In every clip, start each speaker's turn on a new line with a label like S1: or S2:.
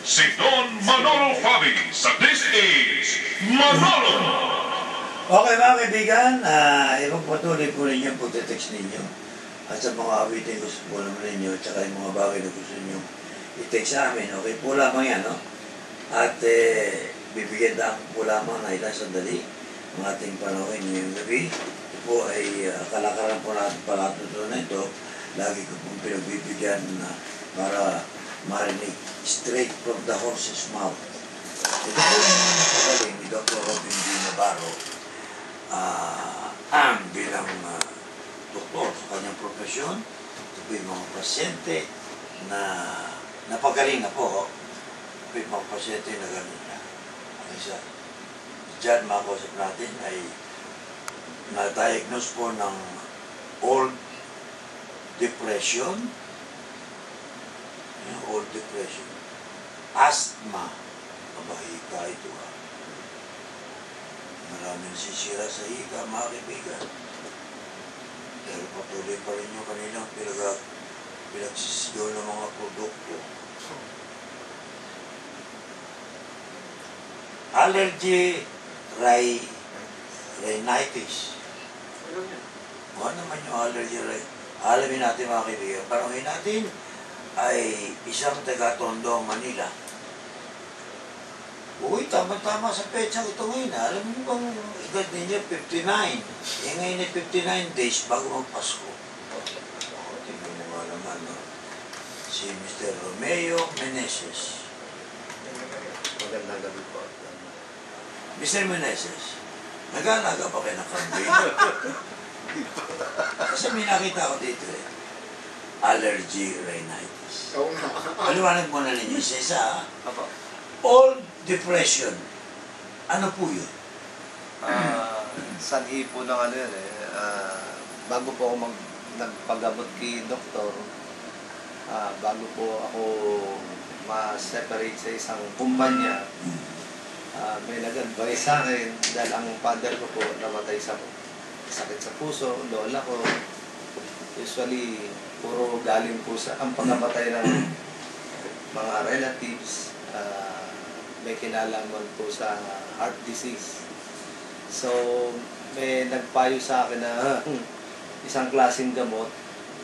S1: si Don Manolo Fabi sa This Is Manolo.
S2: Okay mga kaibigan, ipagpatuloy po ninyo po text ninyo at sa mga awitin gusto po naman ninyo at saka yung mga bagay na gusto ninyo i-text sa amin. Okay po lamang yan, no? At bibigyan lang po lamang na ilang sandali ang ating panahon ngayong gabi. Ito po ay kalakaran po natin palatutunan ito. Lagi ko pong pinagbibigyan na para marinig straight from the horse's mouth. Ito po yung nakagaling ni Dr. Robin D. Navarro bilang doktor sa kanyang profesyon. Ito po yung mga pasyente na napagaling na po. Ito po yung mga pasyente na gano'n na. Ang isa, dyan makausap natin ay na-diagnose po ng old depression, asthma, mabahika ito ha. Maraming sisira sa hika, mga kaibigan. Pero patuloy pa rin yung kanilang pinagsisigaw ng mga produkto. Allergy rhinitis. Ano naman yung allergy rhinitis? Alamin natin mga kaibigan. Panungin natin ay isang taga-Tondo, Manila. Uy, tama-tama sa petsa ito ngayon. Alam mo bang edad ninyo 59? Eh ngayon ay 59 days bago magpasko. Tingnan mo nga naman, no? Si Mr. Romeo Meneses.
S3: Magandang gabi po.
S2: Mr. Meneses, nag-aalaga pa kayo ng kambing? Kasi may nakita ko dito eh. Allergy rhinitis.
S3: Oo nga.
S2: Paliwanag mo na ninyo isa.
S3: Apo.
S2: Old depression. Ano po yun?
S3: Sanhi po ng ano yun eh. Bago po ako nagpagamot kay doktor, bago po ako ma-separate sa isang kumpanya, may nag-advise sa akin dahil ang father ko po namatay sa sakit sa puso, lola ko. Usually, puro galing po sa ang pagkamatay ng mga relatives, may kinalaman po sa heart disease. So, may nagpayo sa akin na isang klaseng gamot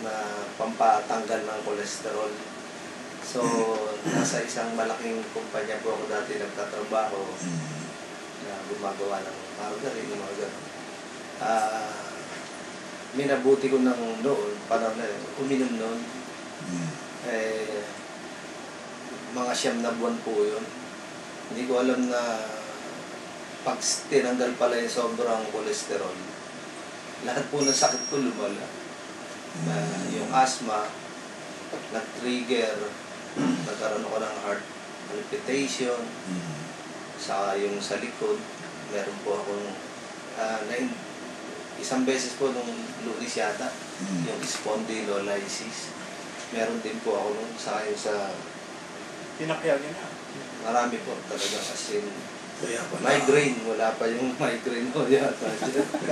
S3: na pampatanggal ng kolesterol. So, nasa isang malaking kumpanya po ako dati nagtatrabaho na gumagawa ng margarine, mga gano'n. Minabuti ko ng noon, panahon na uminom noon. Mga 9 na buwan po yun. Hindi ko alam na pag tinanggal pala yung sobrang kolesterol, lahat po ng sakit ko lumala. Yung asthma, nag-trigger, nagkaroon ako ng heart palpitation, saka yung sa likod, meron po akong isang beses po nung Lunes yata, yung spondylolysis. Meron din po ako nung sa
S4: Pinakyaw yun na.
S3: marami po talaga kasi migraine, wala pa yung migraine ko yata.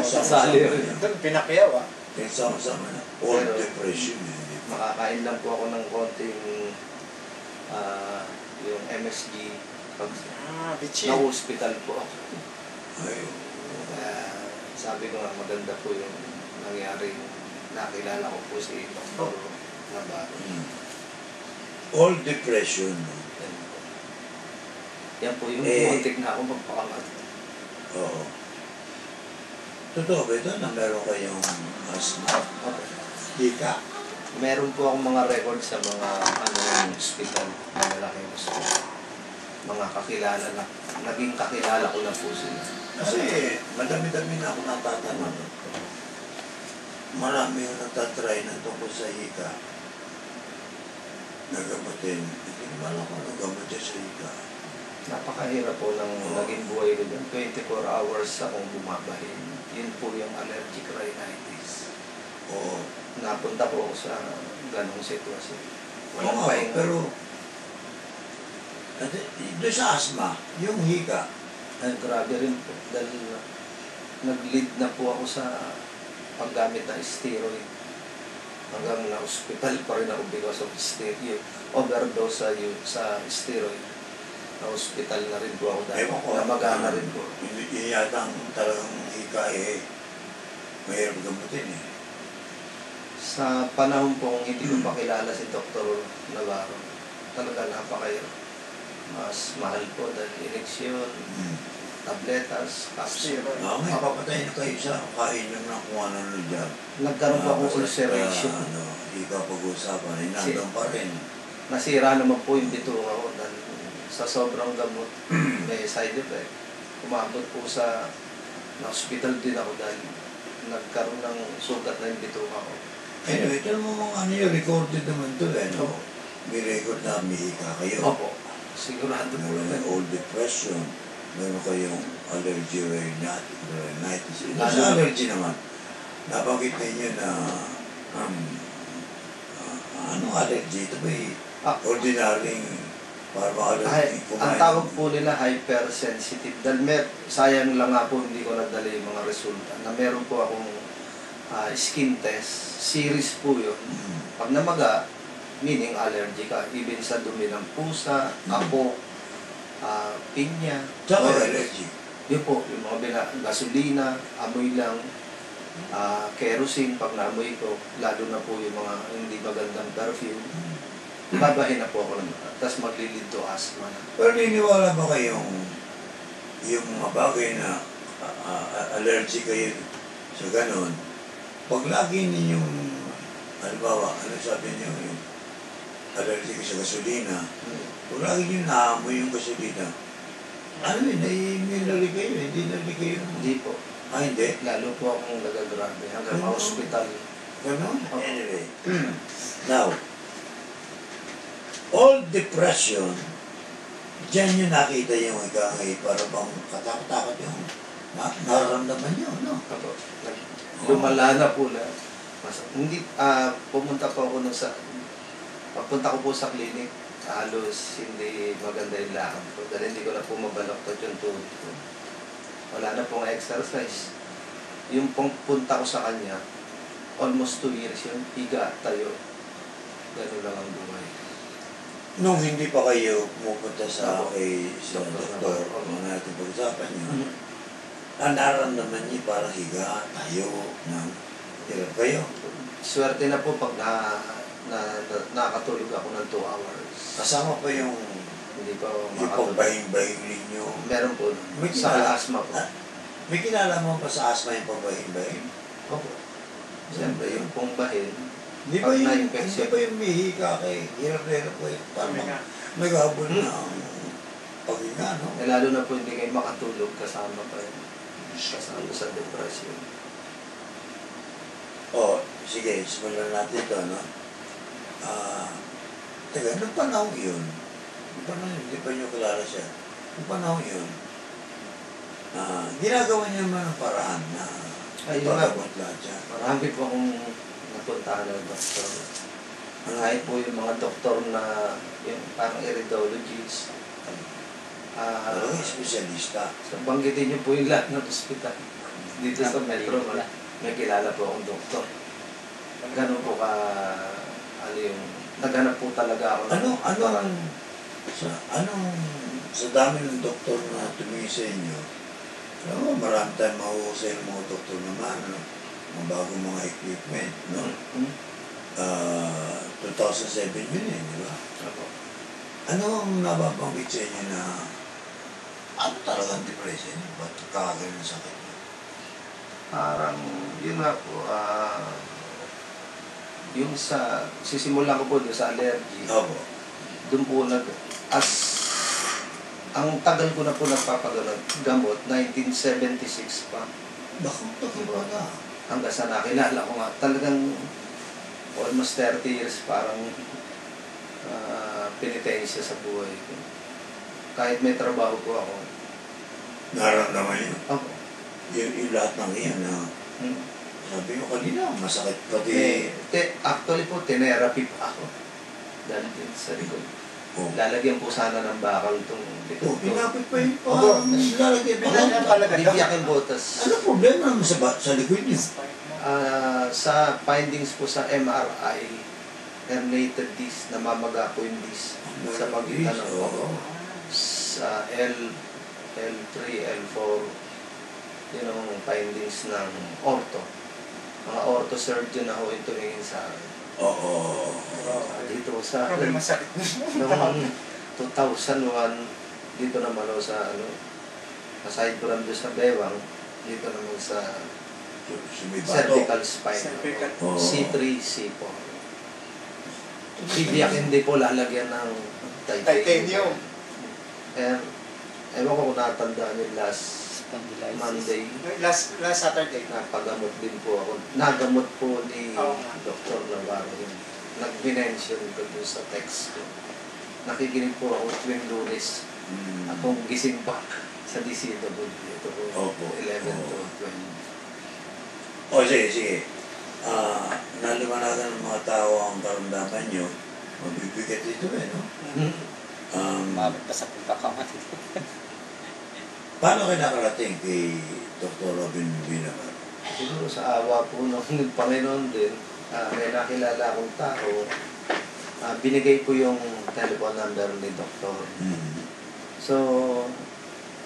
S3: Sasali yun.
S4: Pinakyaw ah.
S2: Sama-sama na. Old depression.
S3: Makakain lang po ako ng konting yung MSG pag na-hospital po ako. Sabi ko nga maganda po yung nangyari. Nakilala ko po si Dr. Navarro.
S2: Old depression.
S3: Yan po yung muntik na ako magpakamat.
S2: Oo. Totoo ba ito na meron kayong asthma? Hika?
S3: Meron po akong mga record sa mga hospital, mga malaking hospital. Mga kakilala na, naging kakilala ko na po sila.
S2: Kasi madami-dami na ako natatanong. Marami yung nagtatry na tungkol sa hika. Nagamutin. Hindi naman ako nagamutin sa hika.
S3: Napakahirap po ng naging buhay ko dyan. 24 hours akong bumabahin. Yun po yung allergic rhinitis.
S2: Oo.
S3: Napunta po ako sa ganong sitwasyon.
S2: Oo, pero doon sa asthma, yung hika,
S3: grabe rin po. Dahil nag-lead na po ako sa paggamit ng steroid. Hanggang na-hospital pa rin ako because of steroid. Overdose sa steroid. Na-hospital na rin po ako dahil
S2: Ewan ko.
S3: namaga na rin po.
S2: Yun yata ang talagang hika mahirap gamutin eh.
S3: Sa panahon pong hindi ko pa kilala si Dr. Navarro, talaga napakahirap. Mas mahal po dahil ineksyon, tabletas, capsule.
S2: May papatay na kayo sa kain nyo ng kung ano dyan.
S3: Nagkaroon pa akong ulceration.
S2: Hika pag-usapan, nandun pa rin.
S3: Nasira naman po yung bituka ko dahil sa sobrang gamot, may side effect. Umabot po sa na-hospital din ako dahil nagkaroon ng sugat na yung bituka ko.
S2: Anyway, ito mo mga ano yun, recorded naman to eh, no? May record na may hika kayo.
S3: Opo, sigurado po
S2: May
S3: naman.
S2: old depression, meron kayong allergy rhinitis.
S3: Lalo-
S2: Sa allergy naman, nabanggit ninyo na ano allergy? Ito ba ordinaryong parang allergy?
S3: Ang tawag po nila hypersensitive. Dahil sayang lang nga po hindi ko nagdala yung mga resulta. Na meron po akong skin test. Series po yun. Pag namaga, meaning allergy ka. Even sa dumi ng pusa, apo, pinya.
S2: Saan kayo allergy?
S3: Yun po, yung mga gasolina, amoy lang, kerosene pag naamoy ko, lalo na po yung mga hindi magandang perfume. Babahin na po ako ng tapos maglilid to asthma na.
S2: Pero niniwala ba kayong yung mga bagay na allergy kayo sa ganon, pag lagi ninyong, halimbawa, ano sabi niyo, yung allergy kayo sa gasolina, pag lagi niyo naamoy yung gasolina, ano yun, nai-immunary kayo, hindi nari kayo.
S3: Hindi po.
S2: Hindi?
S3: Lalo po akong nagagrabe hanggang ma-hospital.
S2: Ganon? Anyway. Now, all depression, dyan nyo nakita yung ikangay para bang katakot-takot yung nararamdaman nyo, no?
S3: Ako, lumala na po na. Hindi, pumunta po ako pagpunta ko po sa clinic, halos hindi maganda yung lakad ko dahil hindi ko na po mabaloktot yung tuhod ko. Wala na pong exercise. Yung punta ko sa kanya, almost 2 years yun, higa, tayo. Ganun lang ang buhay.
S2: Nung hindi pa kayo pumupunta sa doktor,
S3: Opo.
S2: mga natin pag-usapan nyo, ang nararamdaman niyo parang higa, tayo, hirap kayo.
S3: Swerte na po pag nakatulog ako ng 2 hours.
S2: Kasama pa yung
S3: Hindi pa ako
S2: yung
S3: makatulog.
S2: pagbahing-bahing ninyo.
S3: Meron po.
S2: May
S3: Sa
S2: kilala-
S3: asthma po.
S2: May kilala mo pa sa asthma yung pagbahing-bahing?
S3: Opo. Siyempre, yung pong bahin,
S2: Di ba
S3: Pag
S2: yung,
S3: na-infection.
S2: hindi ba yung mihi ka kay hirap-hirap ko yung parang naghabol na ang paghinga, no?
S3: eh, lalo na po hindi kayo makatulog kasama pa yun. Kasama sa depression.
S2: Oh, sige, simulan natin ito, no? Teka, nung panahon yun, hindi pa nyo kilala siya, nung panahon yun, ginagawa niya naman ng paraan na
S3: Ayun nga po.
S2: pagkabot lahat siya.
S3: Marami po akong napuntahan ng doktor. Kahit po yung mga doktor na yung parang iridologist.
S2: Talagang espesyalista.
S3: So, banggitin niyo po yung lahat ng ospital. Dito sa Metro, may kilala po akong doktor. Ganun po naghanap po talaga ako.
S2: Sa dami ng doktor na tumingin sa inyo, marami tayong mahuhusay ng mga doktor naman, mga bagong mga equipment, no? 2007 yun di ba?
S3: Opo.
S2: Ano ang nababanggit sa inyo na ano talagang depression? Ba't kagano'n ng sakit?
S3: Parang, yun nga po, yung sisimulan ko po doon sa allergy,
S2: Opo.
S3: doon po ang tagal ko na po gamot, 1976 pa.
S2: Bakit takiba na?
S3: Hanggang sa nakilala ko nga, talagang almost 30 years parang penitensya sa buhay ko. Kahit may trabaho po ako.
S2: Naramdaman niyo?
S3: Opo.
S2: Yung lahat ng iyan na sabi ko kanina, masakit pati.
S3: Actually po, tinerapy pa ako. Dahil din sa likod. Lalagyan po sana ng bakal itong likod ko.
S2: Pinapit pa yun pa.
S4: Opo.
S2: Lalagyan pa
S4: Wala
S2: yun.
S4: na talaga.
S3: Bibiyakin botas.
S2: Ano problema naman sa likod niyo?
S3: Sa findings po sa MRI, herniated disc, namamaga po yung disc sa pagitan ng
S2: Oo.
S3: L3, L4, yun ang findings ng ortho. Mga ortho surgeon na ho yung tumingin sa akin.
S2: Oo.
S3: Dito sa
S4: Problema sakit.
S3: noong 2001, dito naman ho sa aside from doon sa bewang, dito naman sa
S2: Sumibato.
S3: cervical spine.
S4: Cervical.
S2: Oo.
S3: C3, C4. Tibiyak hindi po lalagyan ng
S4: Titanium.
S3: Ewan ko kung natandaan yung last
S5: Spondylitis.
S3: Monday.
S4: Last Saturday.
S3: Napagamot din po ako. Nagamot po ni
S4: Oo nga.
S3: Dr. Navarro yun. Nag-mention ko dun sa text ko. Nakikinig po ako tuwing Lunes.
S2: Mm.
S3: Akong gising pa sa DCW. Ito po,
S2: Opo.
S3: 11 to
S2: Oo.
S3: 12.
S2: O, sige. Naliwanagan ng mga tao ang karamdaman nyo. Mabibigat ito no?
S5: Mabot pa sa pagkakamati.
S2: Paano kayo nakarating kay Dr. Robin Binaman?
S3: Siguro sa awa po ng Panginoon din, may nakilala akong tao, binigay po yung telephone number ni Dr.
S2: Mm.
S3: So,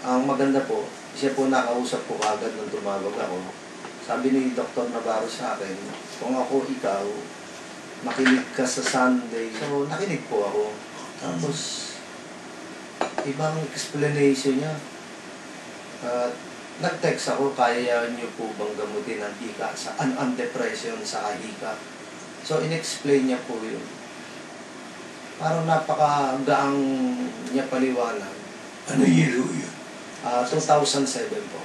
S3: ang maganda po, siya po nakausap ko agad nung tumawag ako. Sabi ni Dr. Navarro sa akin, kung ako ikaw, makinig ka sa Sunday. So, nakinig po ako. Tapos, ibang explanation niya. Nag-text ako, kaya niyo po bang gamutin ang hika sa ang depression sa hika. So, in-explain niya po yun. Parang napakagaang niya paliwanag.
S2: Ano year yun?
S3: 2007 po.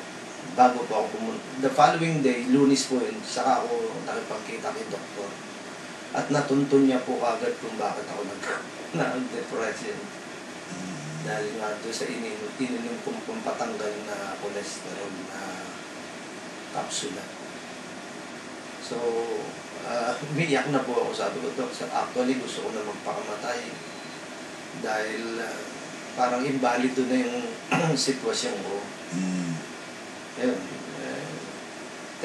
S3: Bago po ako pumunta. The following day, Lunes po yun, saka ako nakipagkita kay doktor. At natuntun niya po agad kung bakit ako nag-depression. Dahil nga doon sa ininom kong pampatanggal na cholesterol na kapsula. So, umiyak na po ako. Sabi ko, Dok, actually gusto ko na magpakamatay. Dahil parang invalido na yung sitwasyon ko.
S2: Mm.
S3: Ayun,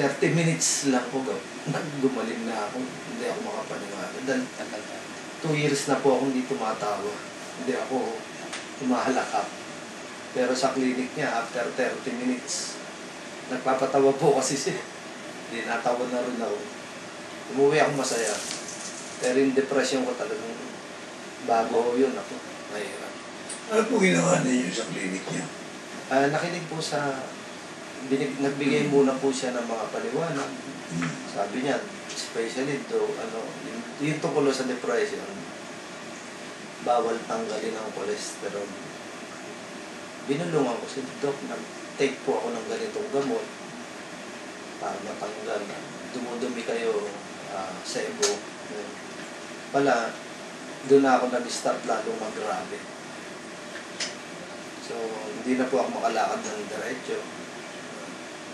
S3: 30 minutes lang po, gumaling na ako. Hindi ako makapaniwala. Dahil 2 years na po akong hindi tumatawa. Hindi ako tumahalakap. Pero sa clinic niya, after 30 minutes, nagpapatawa po kasi siya. Hindi natawa na rin ako. Umuwi ako masaya. Pero yung depression ko talagang bago yun ako. Mahirap.
S2: Ano po ginawa ninyo sa clinic niya?
S3: Nakinig po sa nagbigay muna po siya ng mga paliwanag.
S2: Mm.
S3: Sabi niya, especially yung tungkol sa depression, bawal tanggalin ang cholesterol. Binulungan ko si Doc, nag-take po ako ng ganitong gamot para matanggal. Dumudumi kayo sa ego. Pala, doon na ako nag-start lalong mag-grabe. So, hindi na po ako makalakad ng diretso.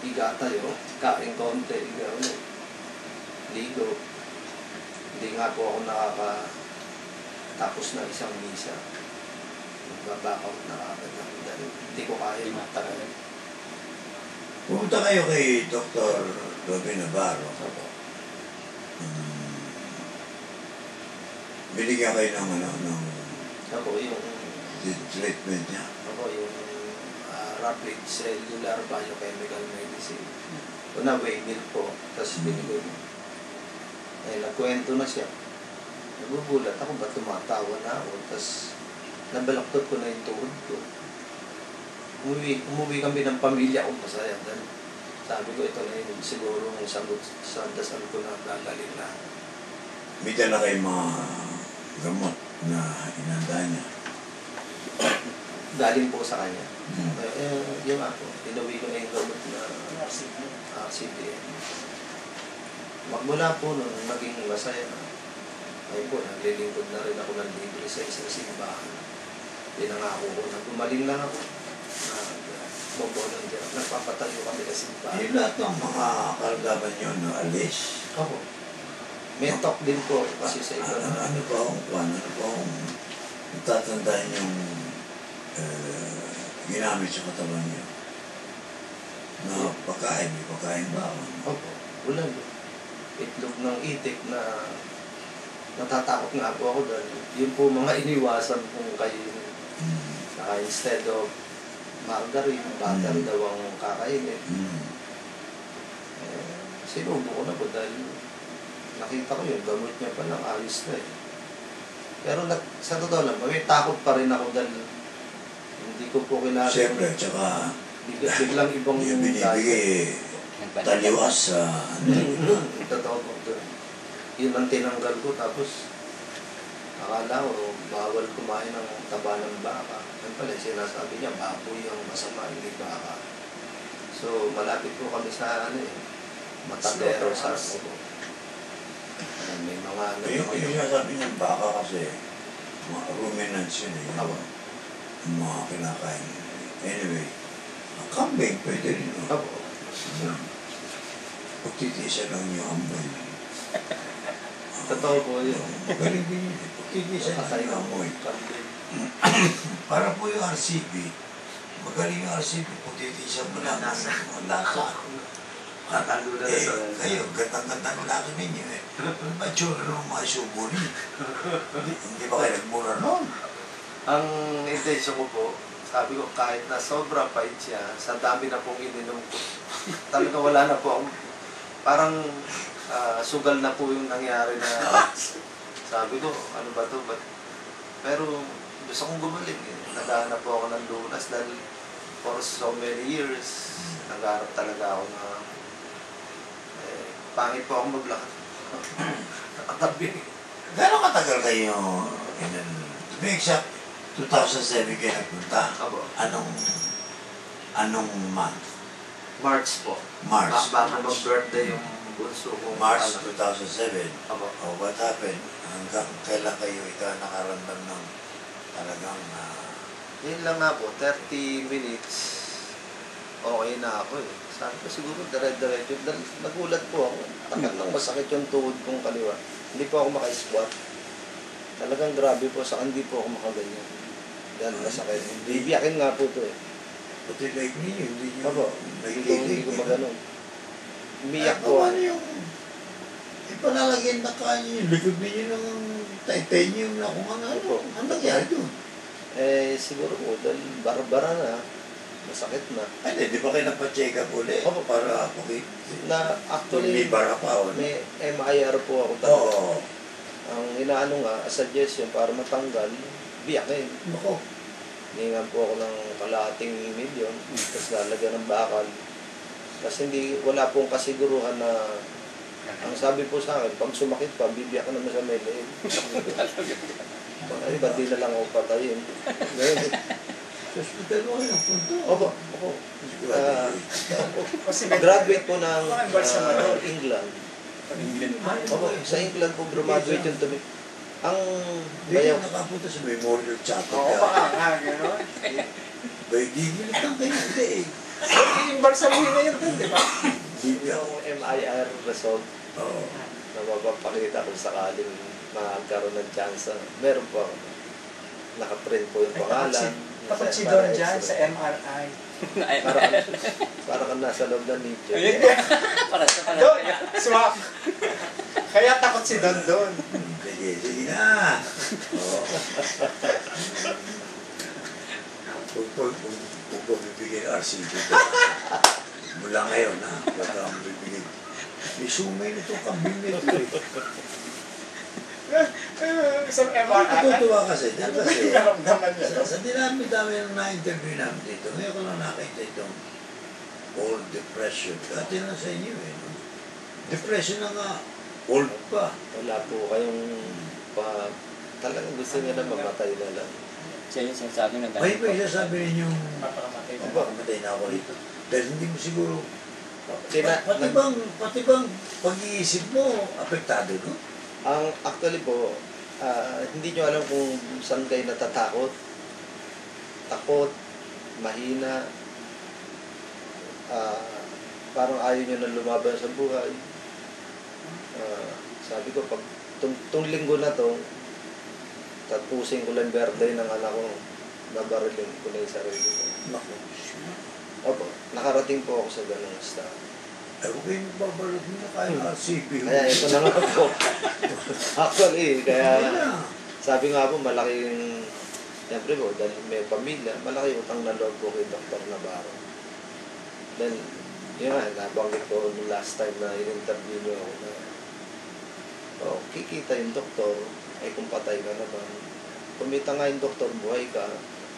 S3: Higa tayo, kain konti, higa ulit. Ligo. Hindi nga po ako nakakatapos ng isang misa. Nagbabakaw na agad ako dahil hindi ko kaya matagal.
S2: Pumunta kayo kay Dr. Robin Navarro. Binigyan kayo ng
S3: Ako yung
S2: treatment niya.
S3: rapid cellular biochemical medicine. Una, Waymil po. Tapos binigay mo. Eh, nagkwento na siya. Nagugulat ako, ba't tumatawa na ako? Tapos, nabalaktot ko na yung tuhod ko. Umuwi kami ng pamilya ko, masaya. Dahil sabi ko, ito na yung siguro ang sagot sa dasal ko na gagaling na.
S2: May dala kayong mga gamot na inanda niya.
S3: Galing po sa kanya.
S2: Hmm.
S3: Yung ako, inuwi ko na yung gamot na RCDM. Magmula po nung naging masaya na, ay po, naglilingkod na rin ako ng libre sa isang simbahan. Pinangako ko na gumaling lang ako. Volunteer. Nagpapatayo kami sa simbahan.
S2: Yung lahat ng mga karamdaman niyo, no, alis.
S3: Ako. May talk din po kasi sa iba na.
S2: Ano pa akong natatandaan yung ginamit sa katawan niyo? Na pagkain, may pagkain ba?
S3: Opo. Wala yun. Itlog ng itik na natatakot nga po ako dahil yun po mga iniwasan kung kayo Saka instead of margarine, butter daw ang kakainin. Sinubo ko na po dahil nakita ko yung gamot niya pa lang, ayos na eh. Pero sa totoo lang, may takot pa rin ako dahil hindi ko po kilala.
S2: Siyempre, tsaka
S3: Biglang ibang
S2: yung binibigay taliwas sa
S3: totoo po doon. Yun ang tinanggal ko tapos akala ko bawal kumain ng taba ng baka. Yan pala sinasabi niya, baboy ang masama, hindi baka. So malapit po kami sa Matadero sa may mga
S2: yung sinasabi niya baka kasi mga ruminants yun eh. Yung mga kinakain. Anyway, ang kambing pwede rin. Pagtitiisa lang yung amoy.
S3: Totoo po yun.
S2: Galing din yun. Pagtitiisa lang yung amoy. Para po yung RCP, magaling yung RCP, pagtitiisa mo lang. Lasa.
S3: Kakalula na sa
S2: kayo, gandang-ganda ng laki ninyo eh. Ano ba tsura ng mga subo rin? Hindi ba kayo nagmura noon?
S3: Ang intention ko po, sabi ko kahit na sobra pait siya, sa dami na pong ininom ko, talaga wala na po akong, parang sugal na po yung nangyari na, sabi ko, ano ba to? Pero gusto kong gumaling eh. Naghahanap po ako ng lunas dahil for so many years, naghahanap talaga ako na pangit po akong maglakad. Nakatabi.
S2: Gano'ng katagal kayo, to be exact, 2007 kayo nagpunta?
S3: Abo.
S2: Anong month?
S3: March po.
S2: March.
S3: Bago mag-birthday yung bunso ko.
S2: March 2007.
S3: Abo.
S2: Oh, what happened? Hanggang kailan kayo nakaramdam ng talagang
S3: Yun lang nga po, 30 minutes, okay na ako eh. Sabi ko siguro dire-diretso. Nagulat po ako. Tagal lang masakit yung tuhod kong kaliwa. Hindi po ako maka-squat. Talagang grabe po, sa hindi po ako makaganyan. Dahil masakit. Bibiyakin nga po ito eh.
S2: pati like ninyo, hindi nyo
S3: Opo, hindi ko maganon. Umiyak po.
S2: Ano yung ipalalagyan na kanya yung likod ninyo ng titanium na kung ano.
S3: Opo.
S2: Ano nangyari doon?
S3: Siguro po, dahil bara-bara na, masakit na.
S2: Ay, di ba kayo nagpa-check up ulit?
S3: Opo.
S2: Para
S3: Na actually,
S2: may bara pa o
S3: may MIR po ako talaga.
S2: Oo.
S3: Ang inaano nga, suggestion para matanggal, biyakin.
S2: Ako.
S3: Hiningan po ako ng kalahating milyon, tapos lalagyan ng bakal. Kasi wala pong kasiguruhan na, ang sabi po sa akin, pag sumakit pa, bibiyak ka naman sa may leeg. Ay, ba't di na lang ako patayin? Ngayon,
S2: Sa hospital mo kayo nagpunta.
S3: Opo. Graduate po ng England. Opo, sa England po graduate yung tumi. Ang
S2: Hindi
S3: bayaw,
S2: ka nakapunta sa Memorial Chapel.
S4: Oo, baka nga, gano'n.
S2: Bay, gigilit lang kayo. Hindi eh.
S4: Yung barsaluhin na yun dun, di ba?
S3: yung MIR result
S2: Oo.
S3: na mapapakita kung sakaling magkaroon ng chance. Meron po ako. Nakaprint po yung pangalan.
S4: Takot si Don dyan sa MRI.
S3: Para ka nasa loob ng nicho.
S5: Para sa
S4: Don, swak. Kaya takot si Don doon.
S2: Sige na. Oo. Kung bibigyan RCP ko. Mula ngayon ha. Pagka ang bibigyan. May sumay nito kambing nito eh.
S4: Isang MRI.
S2: Natutuwa kasi. Dahil kasi.
S4: Naramdaman niya.
S2: Sa dinami-dami ng na-interview namin dito, ngayon ko lang nakita itong old depression. Dati lang sa inyo eh. No? Depression na nga, old pa.
S3: Wala po kayong talagang gusto niya na mamatay na lang.
S5: Siya yung sinasabi ng
S2: May sasabi rin yung,
S4: Papakamatay na.
S2: kamatay na ako rito. Dahil hindi mo siguro,
S3: Tina-
S2: pati bang pag-iisip mo, apektado, no?
S3: Ang actually po, hindi nyo alam kung saan kayo natatakot. Takot, mahina, parang ayaw nyo na lumaban sa buhay. Sabi ko, pag itong linggo na to, tapusin ko lang birthday ng anak ko, nabarilin ko na yung sarili ko.
S2: Naku.
S3: Opo, nakarating po ako sa ganung style.
S2: Ay, huwag kayong babalot mo na kayo RCP.
S3: Kaya ito na nga po. Actually, kaya
S2: Ayun na.
S3: sabi nga po, malaking Siyempre po, dahil may pamilya, malaki utang na loob po kay Dr. Navarro. Then, yun nga, nabanggit ko nung last time na in-interview niyo ako na kikita yung doktor, ay kung patay ka naman. Kumita nga yung doktor, buhay ka,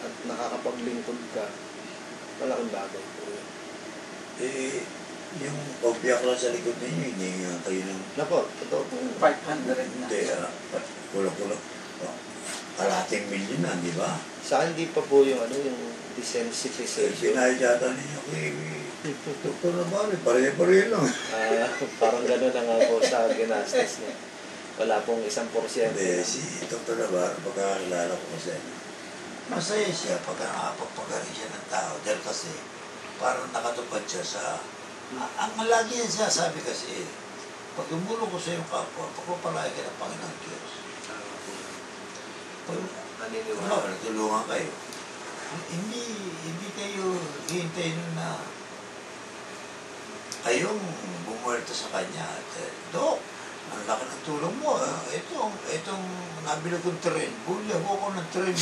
S3: at nakakapaglingkod ka, malaking bagay po yun.
S2: Yung pagbiyak lang sa likod ninyo, hindi nga kayo ng...
S3: Nako, totoo po yun.
S4: 500 na.
S2: Hindi, kulang-kulang. Kalating milyon na, di ba?
S3: Sa akin, hindi pa po yung, yung desensitization.
S2: Pinahid yata ninyo kay Dr. Navarro, pare-pare lang.
S3: Parang gano'n na nga po sa ginastos niya. Wala pong 1%.
S2: Hindi, si Dr. Navarro, pagkakilala ko kasi, masaya siya pagka nakapagpagaling siya ng tao. Dahil kasi, parang nakatupad siya sa... Ang lagi niya sinasabi kasi, pag tumulong ko sa iyong kapwa, pagpapalaya ka ng Panginoon Diyos. Pag nagtulungan kayo, hindi kayo hihintayin na kayong bumuelta sa kanya. At, Dok, ang laki ng tulong mo. Itong nabili kong tren, bulya ko ako ng tren.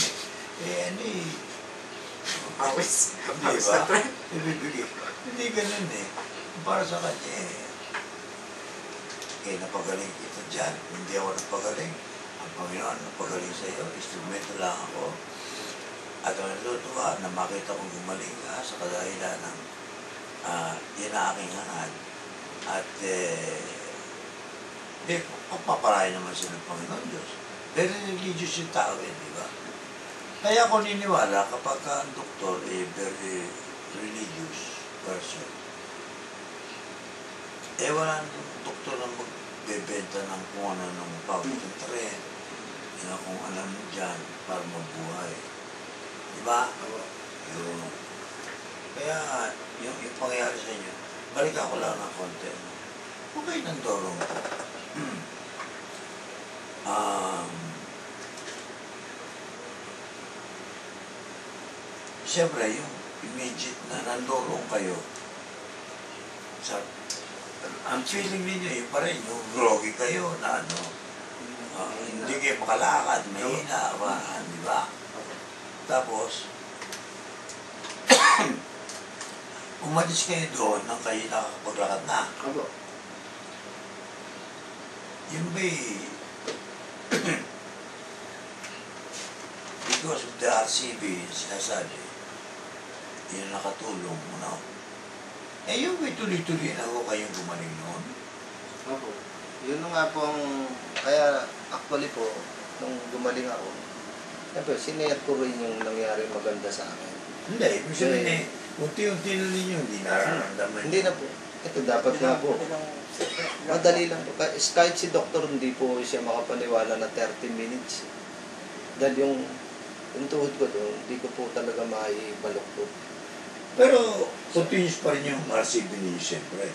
S4: Awis.
S2: Di
S4: Awis
S2: ba?
S4: na tren.
S2: Ibibigay. Hindi ganun eh. Para sa kanya napagaling kita dyan. Hindi ako napagaling. Ang Panginoon napagaling sa iyo. Instrumento lang ako. At ang natutuwa na makita kong gumaling ka sa kadahilan ng yan ang aking hangad. At pagpapalaya naman siya ng Panginoon Diyos. Very religious yung tao eh, di ba? Kaya ako niniwala kapag ang doktor very religious person. Walang doktor na magbebenta ng kung ano ng pawit ng tren. Kung alam mo dyan para mabuhay. Diba? Yun. Kaya yung pangyayari sa inyo, balik ako lang ng konti. Okay ng dorong ko. Siyempre, yung immediate na nandorong kayo, ang feeling ninyo yung pa rin, yung groggy kayo na hindi kayo makalakad, mahina, di ba? Tapos, umalis kayo doon nang kayo nakakapaglakad na.
S4: Abo.
S2: Yung ba'y because of the RCB, sinasabi, yun nakatulong mo na. Yung ba'y tuloy-tuloy na ako kayong gumaling noon.
S3: Opo. Yun nga po kaya actually po, nung gumaling ako, sinayat ko rin yung nangyari maganda sa akin.
S2: Hindi, ibig sabihin unti-unti na ninyo, hindi nararamdaman.
S3: Hindi na po. Ito dapat nga po. Madali lang po. Kahit si doktor, hindi po siya makapaniwala na 30 minutes. Dahil yung tuhod ko doon, hindi ko po talaga maibalok.
S2: Pero, continuous pa rin yung RCB ninyo, siyempre.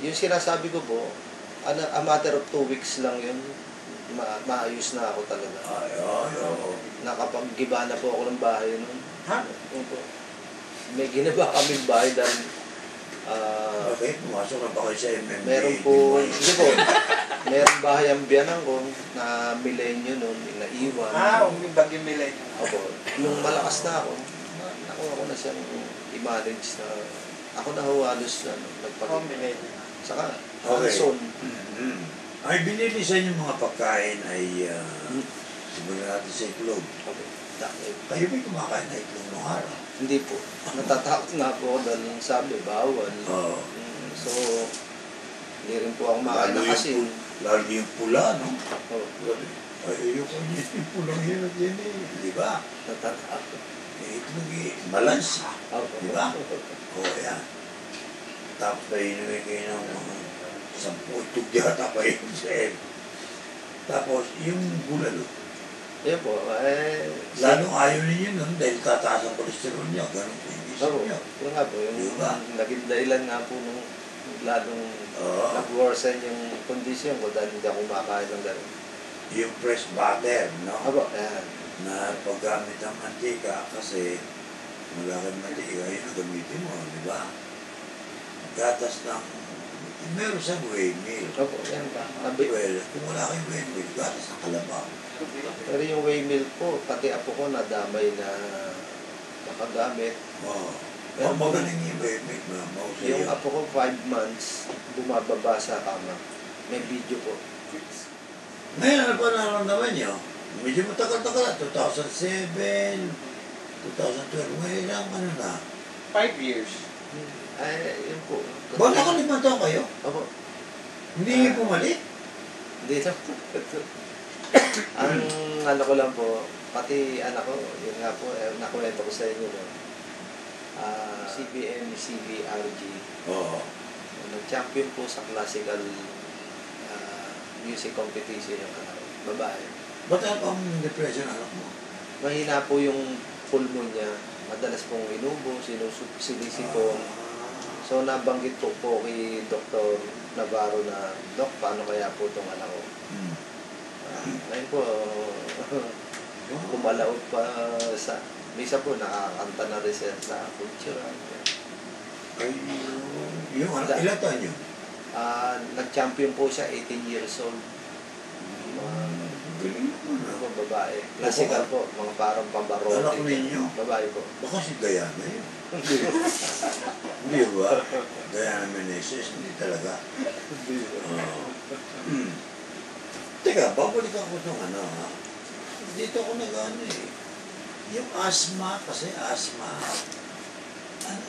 S3: Yung sinasabi ko po, a matter of 2 weeks lang yun, maayos na ako talaga.
S2: Ay.
S3: Nakapag-giba na po ako ng bahay nun.
S4: Ha?
S3: May ginawa kaming bahay dahil
S2: Okay, pumasok na ba kayo sa MMA?
S3: meron po, hindi po, meron bahay ang biyanan ko na milenyo nun, naiwan.
S4: Yung Baguio Millennium.
S3: Opo, nung malakas na ako, nakuha ko na siyang i-manage na ako na hawalos na nagpag-
S4: Millennium.
S3: Saka,
S2: Okay.
S3: Hanson.
S2: Ay, binili sa inyo mga pagkain ay siguro natin sa itlog. Kayo ba'y kumakain na itlog nung araw?
S3: Hindi po. Natatakot na po ako dahil sabi, bawal.
S2: Oo.
S3: So, hindi rin po ako makain na kasi.
S2: Lalo yung pula, no?
S3: Oh,
S2: Ay, ayoko niya yung pulang hirap yan eh. Di ba?
S3: natatakot.
S2: Itlog balance.
S3: Opo.
S2: Di ba? Oo, yan. Tapos na inuwi kayo ng mga 10 itlog yata pa yun sa'yo. Tapos, yung bulalo.
S3: Yan po.
S2: Lalong ayaw ninyo nun dahil tataas ang kolesterol niya. Ganun po yung isip
S3: Oo,
S2: niyo.
S3: yun nga po. Yung
S2: Diba?
S3: naging dahilan nga po nung lalong
S2: Oo.
S3: nag-worsen yung kondisyon ko dahil hindi ako makain ng gano'n.
S2: Yung fresh butter, no?
S3: Aba, ayan.
S2: Na paggamit ng mantika kasi malaking mantika, yun ang gamitin mo, di ba? Gatas ng Meron siyang waymill.
S3: Opo, yan ba?
S2: Well, kung wala kayong waymill, gatas na kalabaw.
S3: Pero yung waymill po, pati apo ko nadamay na nakagamit.
S2: Oo.
S3: Pero
S2: Magaling yung waymill, mahusay
S3: Yung
S2: yun.
S3: apo ko 5 months, bumababa sa kama. May video po.
S2: Ngayon, ano pa nararamdaman niyo? Medyo matagal-tagal na, 2007, 2012, ngayon lang, ano na.
S4: 5 years.
S3: Ay, yun po.
S2: Ba, nakalimang taon kayo?
S3: Opo.
S2: Hindi bumalik?
S3: Hindi na po. Ang ano ko lang po, pati anak ko, yun nga po, nakuwento ko sa inyo. No? CBM, CBRG.
S2: Oo.
S3: Nag-champion po sa classical music competition yung anak ko. Babae.
S2: Ba't ano pang depression anak mo?
S3: Mahina po yung pulmon niya. Madalas pong inubo, sinisipon. So nabanggit ko po kay Dr. Navarro na, Dok, paano kaya po itong anak ko? Ngayon po, kumalaot pa sa... Misa po, nakakanta na rin siya sa culture.
S2: Ay, yung anak, ilan taon yun?
S3: Nag-champion po siya, 18 years old.
S2: Galing mo na.
S3: Mga babae. Classical po, mga parang pambarote.
S2: Anak ninyo?
S3: Babae po.
S2: Baka si Diana yun. Hindi ba? Diana Meneses, hindi talaga. Teka, babalik ako itong ano ha. Dito ako nag-ano eh. Yung asthma, kasi asthma.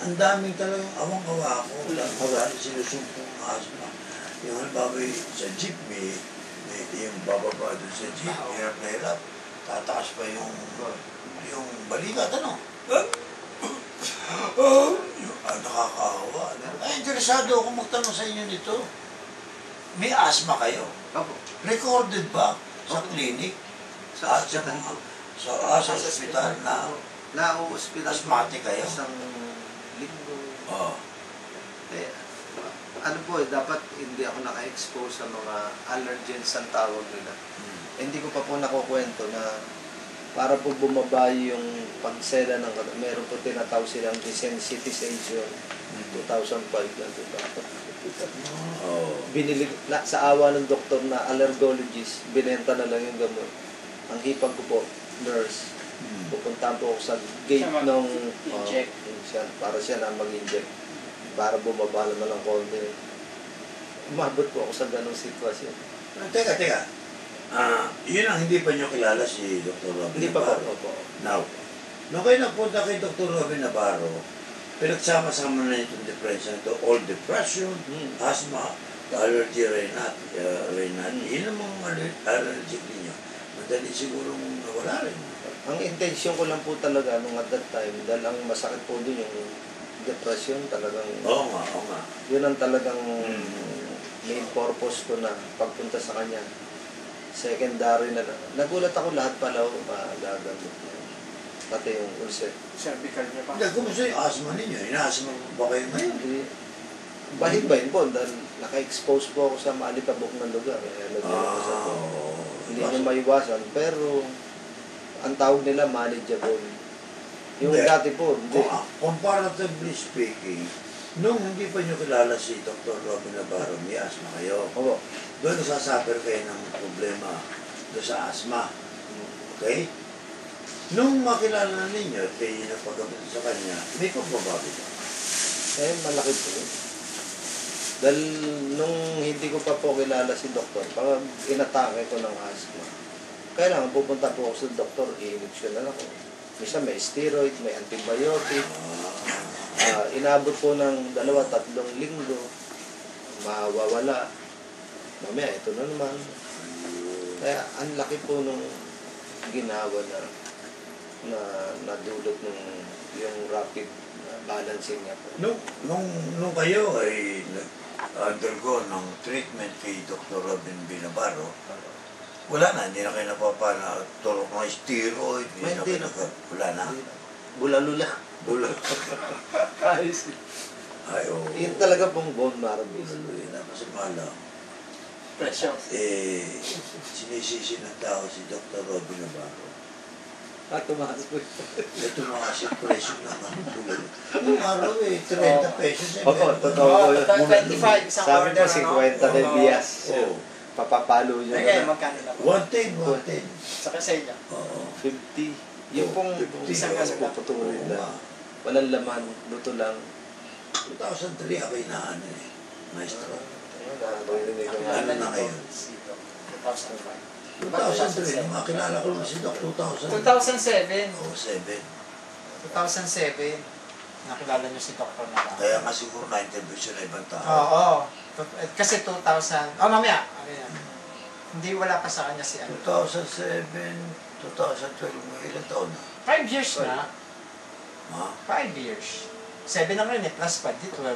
S2: Ang daming talagang awang-awa ko. Marami sinusumpong asthma. Yung halimbawa sa jeep, may yung bababa doon sa jeep, hirap na hirap. Tataas pa yung balikat, ano? Nakakaawa. Ay, interesado ako magtanong sa inyo nito. May asthma kayo?
S3: Opo.
S2: Recorded ba sa clinic?
S3: Sa
S2: Sa ospital na
S3: Na-hospital.
S2: asthmatic kayo?
S3: Isang linggo.
S2: Oo.
S3: Eh, ano po, dapat hindi ako naka-expose sa mga allergens ang tawag nila. Hindi ko pa po nakukwento na para po bumaba yung pagsela ng meron po tinatawag silang desensitization 2005 na diba? Binili sa awa ng doktor na allergologist, binenta na lang yung gamot. Ang hipag ko po, nurse, pupunta po ako sa gate ng
S5: inject.
S3: para siya na mag-inject para bumaba naman ng konti. Umabot po ako sa ganong sitwasyon.
S2: Teka. Yun ang hindi pa nyo kilala si Dr. Robin
S3: Hindi pa po.
S2: Navarro. Now, nung kayo nagpunta kay Dr. Robin Navarro, pinagsama-sama na itong depression ito, all depression, asthma, allergy, rhinopathy. Yun ang mga allergic ninyo. Madali sigurong nawala rin.
S3: Ang intensyon ko lang po talaga nung at that time, dahil ang masakit po doon yung depression talagang...
S2: Oo nga.
S3: Yun ang talagang main purpose ko na pagpunta sa kanya. Secondary na lang. Nagulat ako lahat pala o magagamit niya. Pati yung ulcer.
S4: Cervical niya pa.
S2: Hindi, kumusta yung asthma ninyo? Ina-asthma ba kayo ngayon?
S3: Bahid-bahid po dahil naka-expose po ako sa maalikabok na lugar. Hindi niya maiwasan. Pero ang tawag nila manageable. Yung
S2: Hindi.
S3: dati po, hindi.
S2: Comparatively speaking, nung hindi pa nyo kilala si Dr. Robin Navarro, may asthma kayo.
S3: Opo.
S2: Doon nasasuffer kayo ng problema doon sa asthma. Okay? Nung makilala na ninyo at kayo napagabot sa kanya, may pagbabago ba?
S3: Eh, malaki po. Dahil nung hindi ko pa po kilala si doktor, pag inatake ko ng asthma, kailangan pupunta po ako sa doktor, i-injection na ako. Minsan may steroid, may antibiotic. Inabot po ng 2-3 linggo, mawawala. Mamaya, ito na naman. Kaya ang laki po nung ginawa na nadulot ng yung rapid balancing niya po.
S2: Nung kayo ay undergo ng treatment kay Dr. Robin Navarro, wala na, hindi na kayo napapala tulok ng steroid,
S3: Hindi na.
S2: Wala na.
S3: Bulalula.
S2: Ay, oo.
S3: Yun talaga pong bone marrow disease.
S2: Kasi malam.
S5: Pressure.
S2: Sinisisi ng tao si Dr. Robin Navarro.
S3: tumaas po ito.
S2: Ito mga yung presyo ng ano tulad. Yung araw 30 pesos.
S3: Oo, totoo po yun.
S4: 25 isang
S3: Sabi
S4: order,
S3: ko, 50 ng bias.
S2: Oo.
S3: Papapalo nyo
S4: Okay,
S3: na.
S4: magkano na po?
S2: 110, 110.
S4: Sa kasi niya.
S2: Oo.
S3: 50.
S4: Yung pong
S2: 50,
S4: isang
S2: oo.
S4: kasagap.
S3: Puputulin
S2: Oo
S3: na.
S2: nga.
S3: Walang laman, luto lang.
S2: 2003 ako inaano eh. Maestro.
S3: Ano
S2: na ngayon?
S4: 2005.
S2: 2003, nung makilala ko naman si Doc, 2000.
S4: 2007.
S2: Oo, 7.
S4: 2007. Nakilala niyo si Dr. Navarro.
S2: Kaya nga siguro na-interview siya na ibang tao.
S4: Oo. Kasi 2000. Oh, mamaya. Ano yan? Hindi wala pa sa kanya si ano.
S2: 2007, 2012, mga ilang taon na.
S4: 5 years na.
S2: Ha?
S4: 5 years. 7 na ngayon eh. Plus 5. Di 12.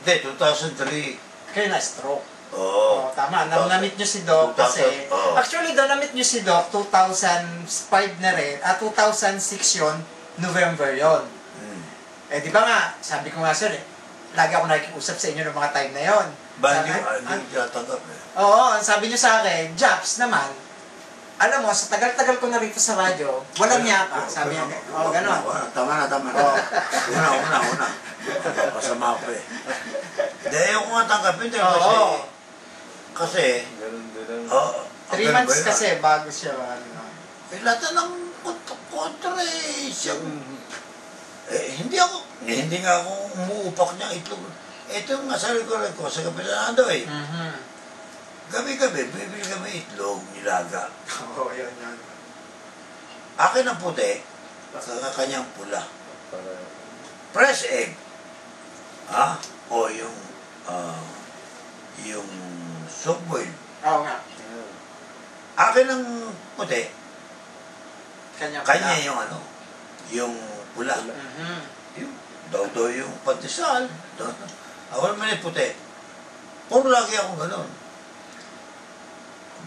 S2: Hindi, 2003.
S4: Kayo na stroke.
S2: Oo.
S4: Oh, tama. Na-meet nyo si Doc
S2: 2000,
S4: kasi...
S2: oo.
S4: Actually, doon na-meet nyo si Doc 2005 na rin. 2006 yon, November yon.
S2: Hmm.
S4: Eh, di ba nga, sabi ko nga sir eh, lagi ako nakikiusap sa inyo ng mga time na yon.
S2: Ba, hindi ko tinatanggap eh.
S4: Oo, ang sabi nyo sa akin, Japs naman, alam mo, sa tagal-tagal ko na rito sa radyo, walang yaka. Sabi niya, oo, gano'n.
S2: Tama na. Una. Kasama ko eh. Hindi, ayoko nga tanggapin dahil kasi,
S3: Ganun din ang...
S4: 3 months kasi bago siya, ano.
S2: eh, lahat ng kontra eh. Hindi nga ako umuupak niya itlog. Ito yung nasari ko rin ko sa Kapitan eh. Gabi-gabi, bibili kami itlog, nilaga.
S4: Oo, yun.
S2: Akin ang puti, kanyang pula.
S3: Para...
S2: Fresh egg. Ha? O yung soft boil.
S4: Oo nga.
S2: Akin ang puti,
S4: Kanya
S2: kanya yung ano, yung pula. Yung daw yung pandesal. Ako naman yung puti. Puro lagi akong gano'n.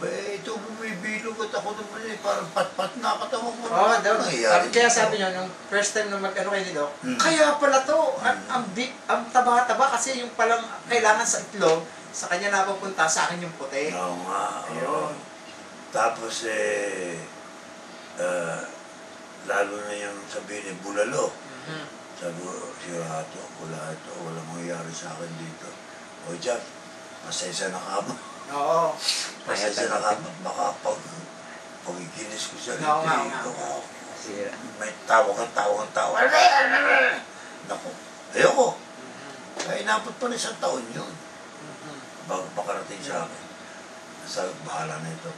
S2: Ito bumibilog at ako naman eh, parang pat-pat na katawan mo.
S4: Oo, daw.
S2: Nangyayari
S4: Kaya
S2: dito.
S4: sabi niyo, nung first time na mag-ano kayo ni Doc, kaya pala to, ang taba-taba kasi yung palang kailangan sa itlog, sa kanya napupunta, sa akin yung puti.
S2: Oo nga.
S4: Ayun.
S2: Tapos lalo na yung sabihin ni Bulalo. Sabi ko, sigurado, walang mangyayari sa akin dito. O Jack, masaysa na ka mo.
S4: Oo.
S2: Masaysa na ka mo, baka pag-ikinis ko siya
S4: Oo nga,
S2: dito.
S3: Sira.
S2: May tawa. Naku, ayoko. Kaya inabot pa na isang taon yun. Bago pakarating sa akin. Sabi, bahala na ito.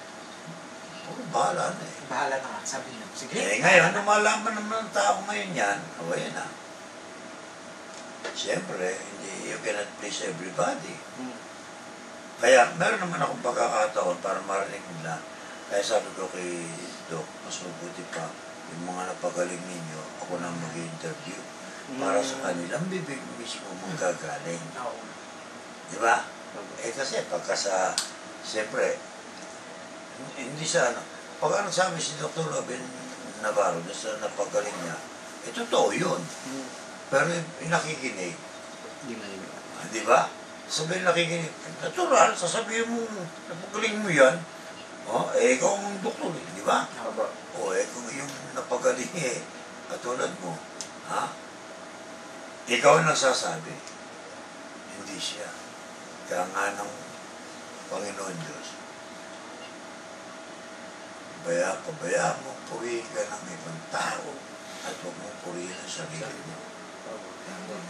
S2: Puro bahala na eh.
S4: Bahala na nga, sabi niyo. Sige.
S2: Ngayon, nung malaman naman ng tao ngayon yan, awayan na. Siyempre, you cannot please everybody. Kaya, meron naman akong pagkakataon para marinig nila. Kaya sabi ko kay Doc, mas mabuti pa yung mga napagaling ninyo, ako nang mag-interview para sa kanilang bibig mismo magagaling. Di ba? Kasi pagka siyempre, hindi sa ano, pag ano sabi si Dr. Robin Navarro sa napagaling niya, totoo yun. Pero yung nakikinig, di ba? Sabihin nakikinig, natural, sasabihin mo, napagaling mo yan, ikaw ang doktor, di ba? Kung yung napagaling katulad mo, ikaw ang nagsasabi, hindi siya. Kaya nga ng Panginoon Diyos, pabayaan mo, purihin ka ng ibang tao at huwag mong purihin ang sarili mo.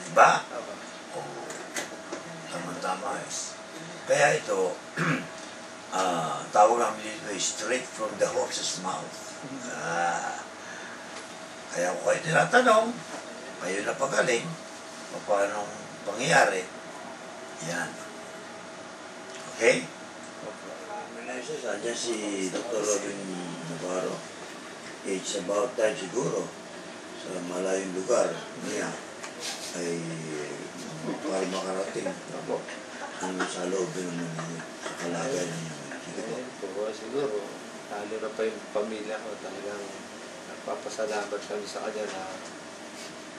S2: Diba? Tama-tama eh. Kaya ito, tawag namin dito straight from the horse's mouth. Kaya ko kayo tinatanong, kayo na pagaling, paano pangyayari, yan. Okay? Andiyan si Dr. Robin Navarro. It's about time siguro sa malayong lugar niya ay para makarating hanggang sa loob naman niya sa kalagay niya. Sige po.
S3: Siguro, lalo na pa yung pamilya ko, talagang nagpapasalamat kami sa kanya na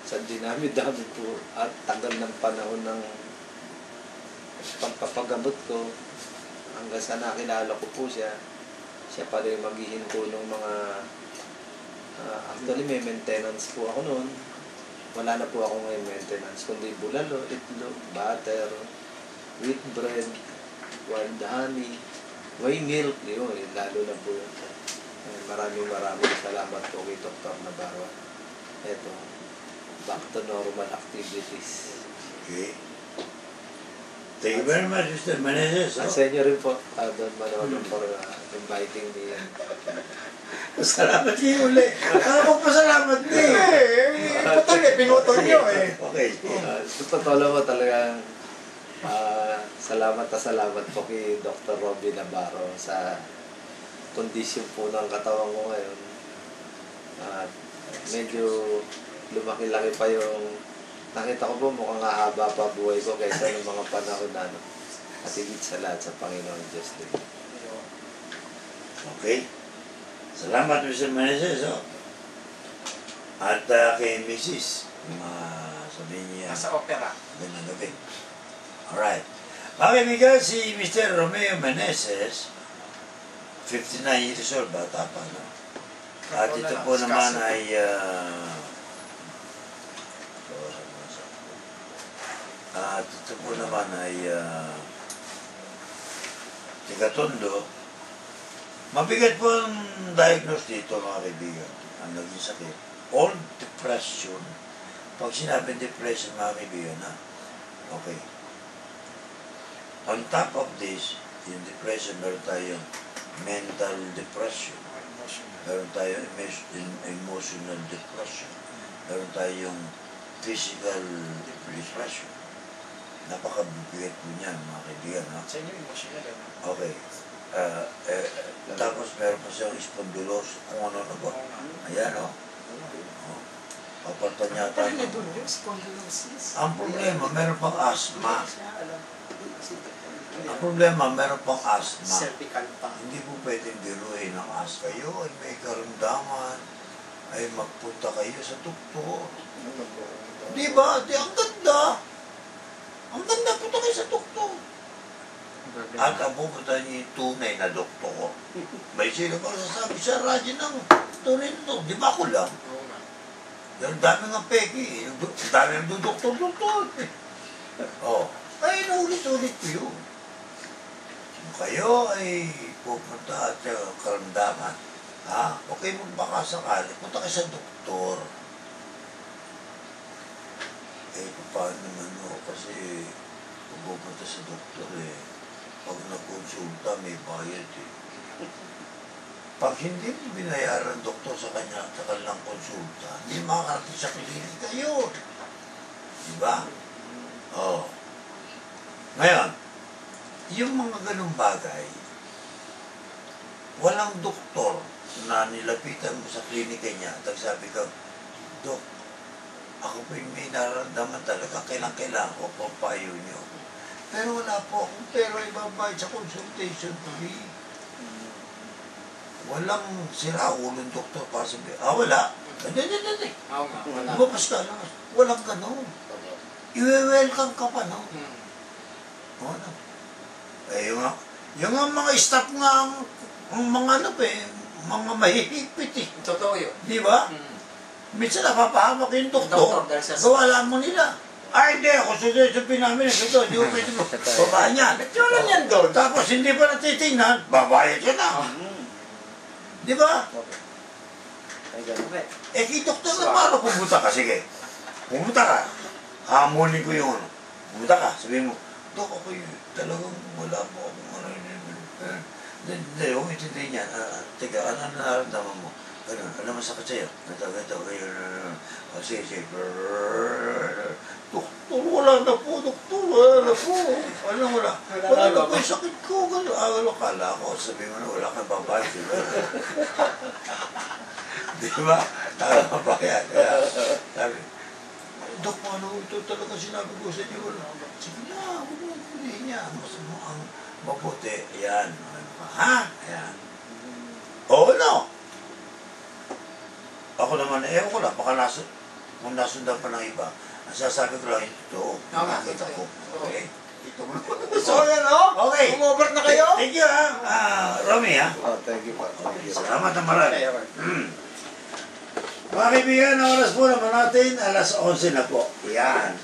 S3: sa dinami-dami po at tagal ng panahon ng pagpapagamot ko hanggang sa nakilala ko po siya. Siya pa rin maghihinto ng mga Actually, may maintenance po ako noon. Wala na po ako ngayon maintenance, kundi bulalo, itlog, butter, wheat bread, wild honey, whey milk, yun, lalo na po yun. Maraming salamat po kay Dr. Navarro. Eto, back to normal activities.
S2: Okay. Thank you very much, Mr. Meneses.
S3: Sa inyo rin po, Don Manolo, for inviting me.
S2: Salamat kayo uli. Pasalamat din.
S4: Putol eh, pinutol nyo eh.
S2: Okay.
S3: Totoo po talagang salamat po kay Dr. Robby Navarro sa kondisyon po ng katawan ko ngayon. At medyo lumaki-laki pa yung nakita ko po mukhang haba pa buhay ko kaysa ng mga panahon na at higit sa lahat sa Panginoon Diyos din.
S2: Okay. Salamat, Mr. Meneses. At kay Mrs. Sabihin niya.
S4: Nasa opera.
S2: Gandang gabi. Alright. Mga kaibigan, si Mr. Romeo Meneses, 59 years old, bata pa, no? At ito po naman ay Tigatondo. Mabigat po ang diagnose dito, mga kaibigan. Ang naging sakit. All depression. Pag sinabing depression, mga kaibigan, ha? Okay. On top of this, yung depression, meron tayong mental depression. Meron tayong emotional depression. Meron tayong physical depression. Napakabigat po niyan, mga kaibigan, ha?
S4: Sa inyo, emotional.
S2: Okay. Tapos meron pa siyang spondylosis, kung ano na ba. Ayan, o. Papaltan yata.
S4: Pero na doon yung spondylosis.
S2: Ang problema, meron pang asthma. Ang problema, meron pang asthma.
S4: Cervical pa.
S2: Hindi po pwedeng biruin ang asthma. Kayo ay may karamdaman, ay magpunta kayo sa doktor. Di ba? Di, ang ganda. Ang ganda, punta kayo sa doktor. At ang pupunta niyo yung tunay na doktor. May sino pa sasabi sa radyo ng tunay na doktor. Di ba ako lang? Yung dami nga peki. Yung dami ng doktor. Oh. Ay, naulit-ulit ko yun. Kung kayo ay pupunta at karamdaman, ha? Huwag kayo magbakasakali. Punta kayo sa doktor. Eh, paano naman o? Kasi kung pupunta sa doktor pag nagkonsulta, may bayad eh. Pag hindi mo binayaran ng doktor sa kanya sa kanilang konsulta, hindi makakarating sa klinika yun. Diba? Oh. Ngayon, yung mga ganung bagay, walang doktor na nilapitan mo sa klinika niya at sabi ka, Dok, ako po yung may nararamdaman talaga, kailangan ko pampayo niyo. Pero wala po akong pera ibabayad sa consultation fee. Walang sira-ulong doktor para sabihin, wala. Hindi.
S4: Oo nga, wala.
S2: Lumabas ka lang. Walang ganun. I-welcome ka pa, no? Ano? Eh, yung mga staff nga, ang mga mga mahihigpit eh.
S4: Totoo yun.
S2: Di ba? Minsan napapahamak yung doktor.
S4: Doktor,
S2: Gawala mo nila. Ay, hindi. Ako susupin namin. Ito, di ko pwede mo. Babaan yan.
S4: Wala yan doon.
S2: Tapos hindi pa natitingnan, babayad ka na. Di ba? Eh, kay Dr. Navarro, pumunta ka. Sige. Pumunta ka. Hamulin ko yung ano. Pumunta ka. Sabihin mo, Dok, ako talagang wala po akong ano. Hindi, huwag itindihin yan. Teka, ano nararamdaman mo? Ganun, alam mo sakit sa'yo. Ito, ganyan. Sige. Doktor, wala na po. Ano wala? Wala na po yung sakit ko. Kala ko. Sabi mo na, wala kang babayad. Di ba? Tama ba yan? Sabi, Dok, ano ito talaga sinabi ko sa inyo? Sige na, huwag mo kulihin niya. Mas mo ang mabuti. Ayan. Ha? Ayan. Oo, no? Ako naman, ewan ko lang, baka kung nasundan pa ng iba. Ang sasabi ko lang, ito, nakakita ko. Okay? Ito mo naman.
S4: So, yan o?
S2: Okay.
S4: Umobert na kayo?
S2: Thank you, ha? Romy, ha?
S3: Thank you po.
S2: Salamat na marami. Mga kaibigan, ang oras po naman natin, alas 11 na po. Yan.